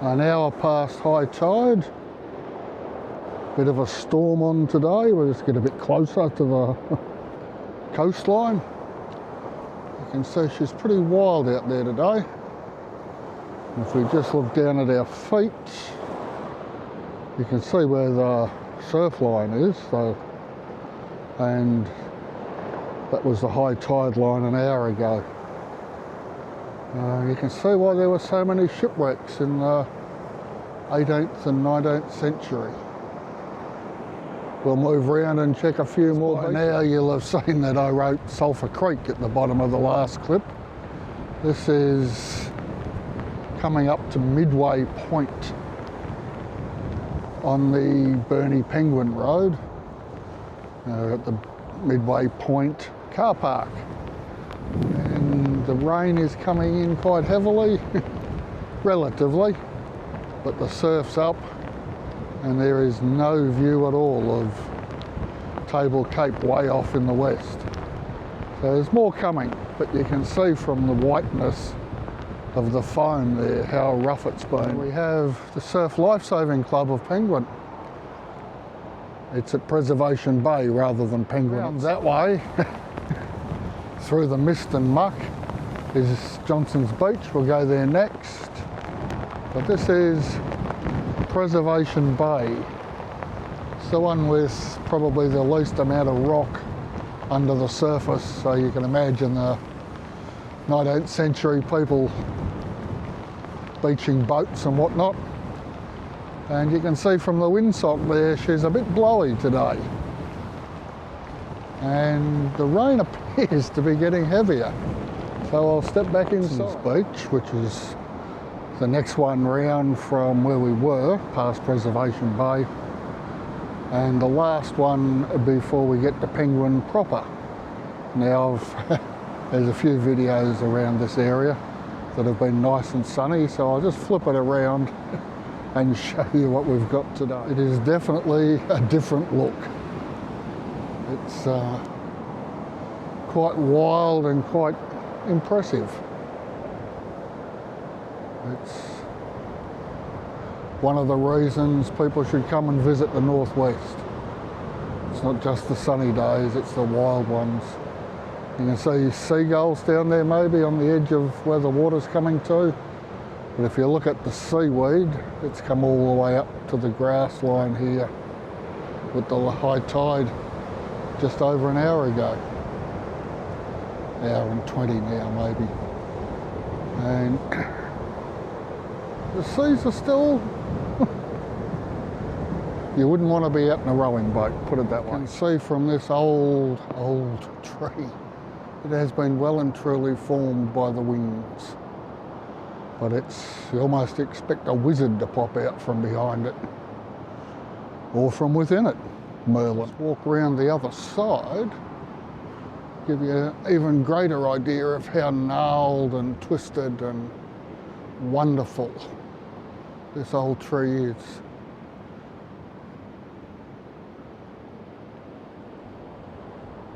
An hour past high tide. Bit of a storm on today. We'll just get a bit closer to the coastline. You can see she's pretty wild out there today. If we just look down at our feet, you can see where the surf line is. And that was the high tide line an hour ago. You can see why there were so many shipwrecks in the 18th and 19th century. We'll move around and check a few more. By now you'll have seen that I wrote Sulphur Creek at the bottom of the last clip. This is coming up to Midway Point on the Burnie Penguin Road at the Midway Point car park. And the rain is coming in quite heavily, relatively, but the surf's up and there is no view at all of Table Cape way off in the west. So there's more coming, but you can see from the whiteness of the foam there how rough it's been. We have the Surf Lifesaving Club of Penguin. It's at Preservation Bay rather than Penguin. That way, through the mist and muck, is Johnson's Beach. We'll go there next. But this is Preservation Bay. It's the one with probably the least amount of rock under the surface, so you can imagine the 19th century people beaching boats and whatnot. And you can see from the windsock there, she's a bit blowy today. And the rain appears to be getting heavier. So I'll step back inside this beach, which is the next one round from where we were, past Preservation Bay. And the last one before we get to Penguin proper. Now, there's a few videos around this area that have been nice and sunny, so I'll just flip it around and show you what we've got today. It is definitely a different look. It's quite wild and quite impressive. It's one of the reasons people should come and visit the Northwest. It's not just the sunny days, it's the wild ones. You can see seagulls down there maybe on the edge of where the water's coming to. But if you look at the seaweed, it's come all the way up to the grass line here with the high tide just over an hour ago. Hour and 20 now maybe. And the seas are still, you wouldn't want to be out in a rowing boat, put it that way. You can see from this old tree, it has been well and truly formed by the winds. But you almost expect a wizard to pop out from behind it, or from within it, Merlin. Let's walk around the other side, give you an even greater idea of how gnarled and twisted and wonderful this old tree is.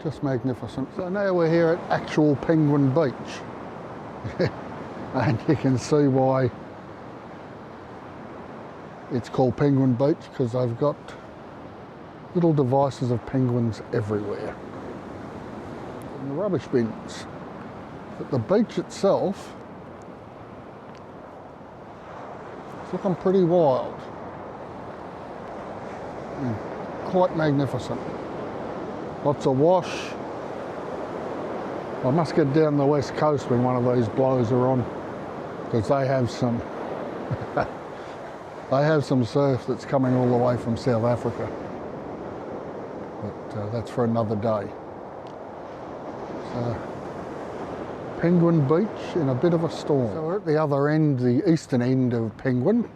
Just magnificent. So now we're here at actual Penguin Beach. And you can see why it's called Penguin Beach, because they've got little devices of penguins everywhere. And the rubbish bins. But the beach itself is looking pretty wild. And quite magnificent. Lots of wash. I must get down the west coast when one of these blows are on, because they have some surf that's coming all the way from South Africa. But that's for another day. So, Penguin Beach in a bit of a storm. So we're at the other end, the eastern end of Penguin.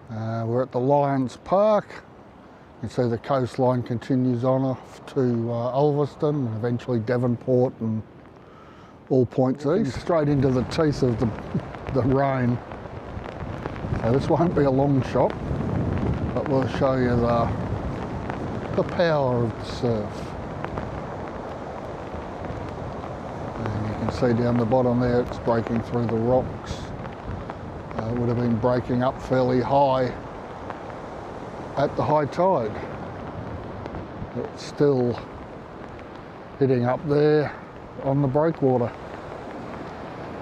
We're at the Lions Park. You can see the coastline continues on off to Ulverston and eventually Devonport and all points east. Straight into the teeth of the rain. So this won't be a long shot, but we'll show you the power of the surf. And you can see down the bottom there it's breaking through the rocks. would have been breaking up fairly high at the high tide. It's still hitting up there on the breakwater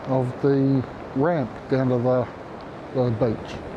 of the ramp down to the beach.